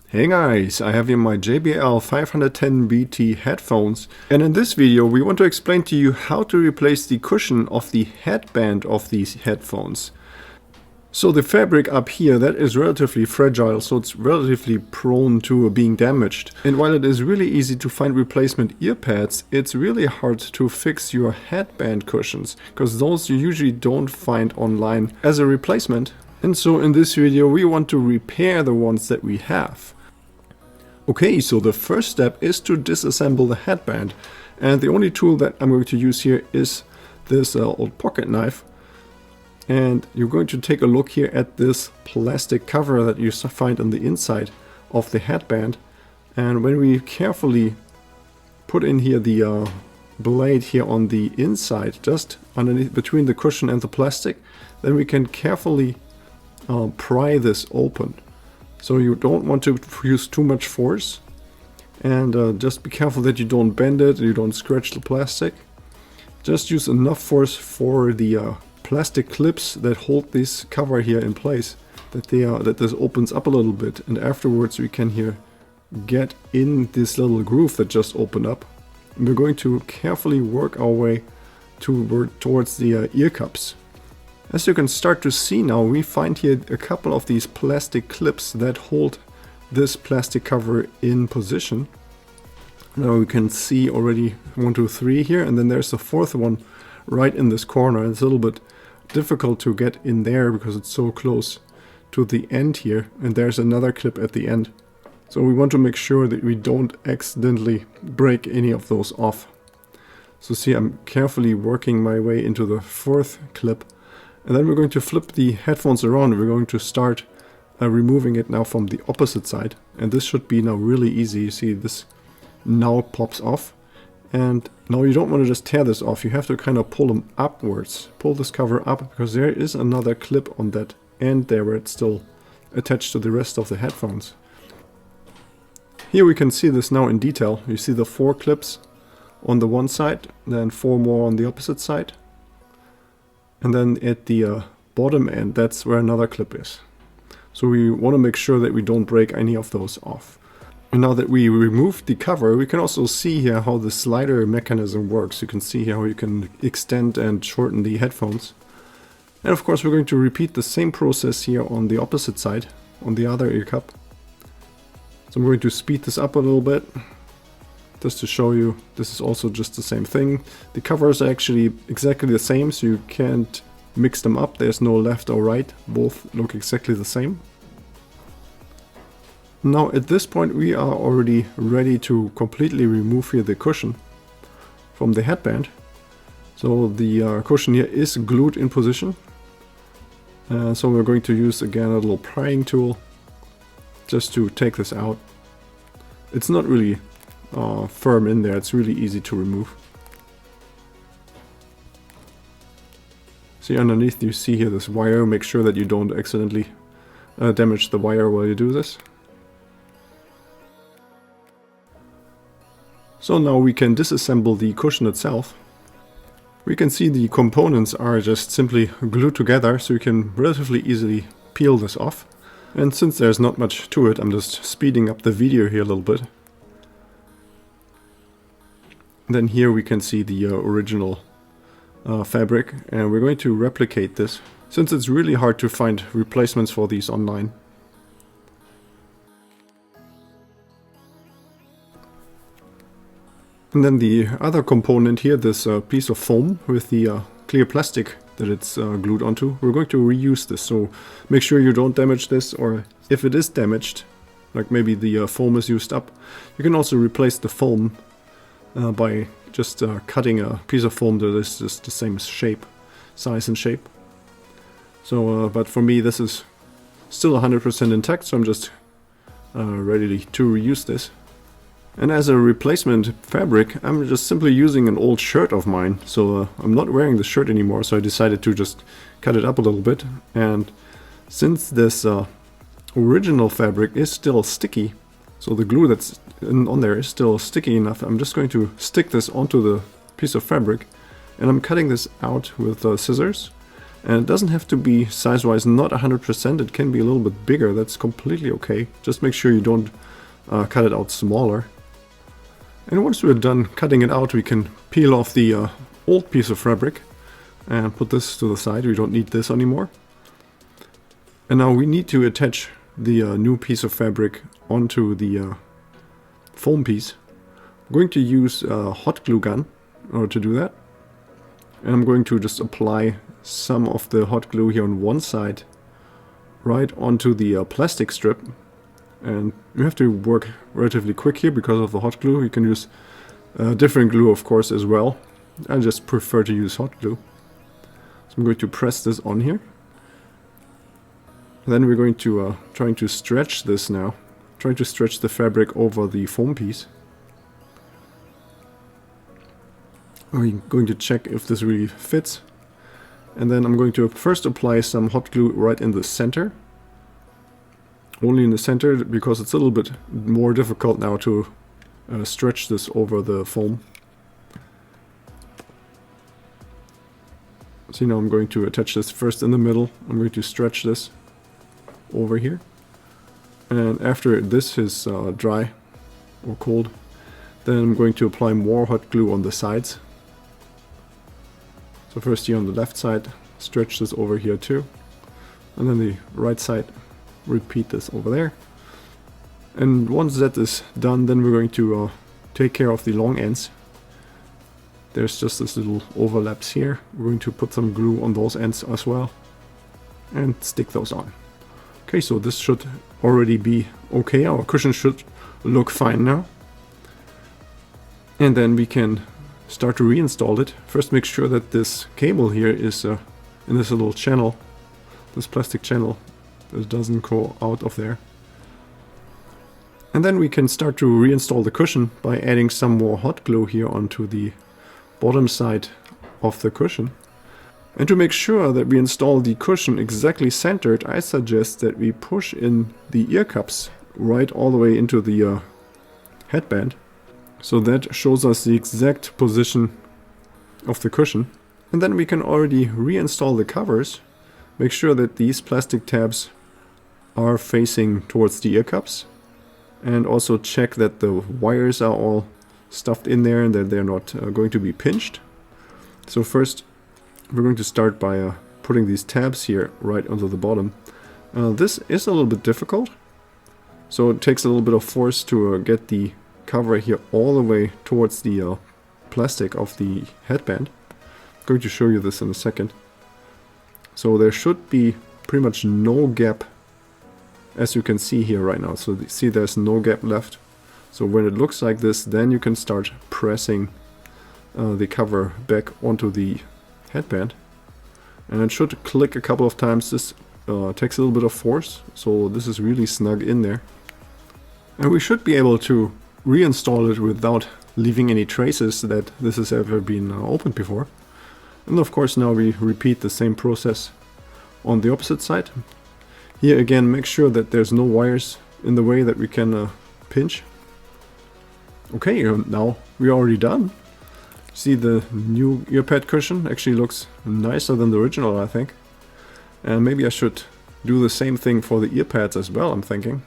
Hey guys, I have here my JBL 510BT headphones, and in this video we want to explain to you how to replace the cushion of the headband of these headphones. So the fabric up here, that is relatively fragile, so it's relatively prone to being damaged. And while it is really easy to find replacement ear pads, it's really hard to fix your headband cushions, because those you usually don't find online as a replacement. And so in this video we want to repair the ones that we have. Okay, so the first step is to disassemble the headband, and the only tool that I'm going to use here is this old pocket knife. And you're going to take a look here at this plastic cover that you find on the inside of the headband, and when we carefully put in here the blade here on the inside, just underneath between the cushion and the plastic, then we can carefully pry this open. So you don't want to use too much force, and just be careful that you don't bend it, you don't scratch the plastic. Just use enough force for the plastic clips that hold this cover here in place, that this opens up a little bit, and afterwards we can here get in this little groove that just opened up. And we're going to carefully work our way towards the ear cups. As you can start to see now, we find here a couple of these plastic clips that hold this plastic cover in position. Now we can see already 1, 2, 3 here, and then there's the fourth one right in this corner. It's a little bit difficult to get in there because it's so close to the end here, and there's another clip at the end. So we want to make sure that we don't accidentally break any of those off. So see, I'm carefully working my way into the fourth clip. And then we're going to flip the headphones around, and we're going to start removing it now from the opposite side. And this should be now really easy. You see this now pops off. And now you don't want to just tear this off. You have to kind of pull them upwards. Pull this cover up, because there is another clip on that end there where it's still attached to the rest of the headphones. Here we can see this now in detail. You see the 4 clips on the one side, then 4 more on the opposite side. And then at the bottom end, that's where another clip is. So we want to make sure that we don't break any of those off. And now that we removed the cover, we can also see here how the slider mechanism works. You can see here how you can extend and shorten the headphones. And of course we're going to repeat the same process here on the opposite side, on the other ear cup. So I'm going to speed this up a little bit, just to show you this is also just the same thing. The covers are actually exactly the same, so you can't mix them up. There's no left or right, both look exactly the same. Now at this point we are already ready to completely remove here the cushion from the headband. So the cushion here is glued in position. So we're going to use again a little prying tool just to take this out. It's not really firm in there, it's really easy to remove. See underneath, you see here this wire. Make sure that you don't accidentally damage the wire while you do this. So now we can disassemble the cushion itself. We can see the components are just simply glued together, so you can relatively easily peel this off. And since there's not much to it, I'm just speeding up the video here a little bit. Then here we can see the original fabric, and we're going to replicate this, since it's really hard to find replacements for these online. And then the other component here, this piece of foam with the clear plastic that it's glued onto, we're going to reuse this. So make sure you don't damage this, or if it is damaged, like maybe the foam is used up, you can also replace the foam by just cutting a piece of foam that is just the same size and shape. So, but for me this is still 100% intact, so I'm just ready to reuse this. And as a replacement fabric, I'm just simply using an old shirt of mine. So I'm not wearing the shirt anymore, so I decided to just cut it up a little bit. And since this original fabric is still sticky, so the glue that's on there is still sticky enough, I'm just going to stick this onto the piece of fabric, and I'm cutting this out with scissors. And it doesn't have to be size-wise not 100%, it can be a little bit bigger, that's completely okay. Just make sure you don't cut it out smaller. And once we're done cutting it out, we can peel off the old piece of fabric and put this to the side. We don't need this anymore. And now we need to attach the new piece of fabric onto the foam piece. I'm going to use a hot glue gun in order to do that. And I'm going to just apply some of the hot glue here on one side right onto the plastic strip. And you have to work relatively quick here because of the hot glue. You can use different glue, of course, as well. I just prefer to use hot glue. So I'm going to press this on here. Then we're going to trying to stretch this now. Trying to stretch the fabric over the foam piece. I'm going to check if this really fits. And then I'm going to first apply some hot glue right in the center. Only in the center, because it's a little bit more difficult now to stretch this over the foam. So now I'm going to attach this first in the middle. I'm going to stretch this over here. And after this is dry or cold, then I'm going to apply more hot glue on the sides. So first here on the left side, stretch this over here too. And then the right side, repeat this over there. And once that is done, then we're going to take care of the long ends. There's just this little overlaps here. We're going to put some glue on those ends as well and stick those on. Okay, so this should already be okay. Our cushion should look fine now. And then we can start to reinstall it. First, make sure that this cable here is in this little channel, this plastic channel. It doesn't go out of there. And then we can start to reinstall the cushion by adding some more hot glue here onto the bottom side of the cushion. And to make sure that we install the cushion exactly centered, I suggest that we push in the ear cups right all the way into the headband. So that shows us the exact position of the cushion. And then we can already reinstall the covers. Make sure that these plastic tabs are facing towards the ear cups, and also check that the wires are all stuffed in there and that they're not going to be pinched. So first we're going to start by putting these tabs here right onto the bottom. This is a little bit difficult, so it takes a little bit of force to get the cover here all the way towards the plastic of the headband. I'm going to show you this in a second. So there should be pretty much no gap, as you can see here right now. So see, there's no gap left. So when it looks like this, then you can start pressing the cover back onto the headband. And it should click a couple of times. This takes a little bit of force, so this is really snug in there. And we should be able to reinstall it without leaving any traces that this has ever been opened before. And of course now we repeat the same process on the opposite side. Here again, make sure that there's no wires in the way that we can pinch. Okay, now we're already done. See, the new ear pad cushion actually looks nicer than the original, I think. And maybe I should do the same thing for the ear pads as well, I'm thinking.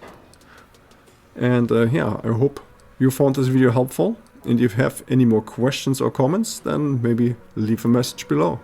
And yeah, I hope you found this video helpful. And if you have any more questions or comments, then maybe leave a message below.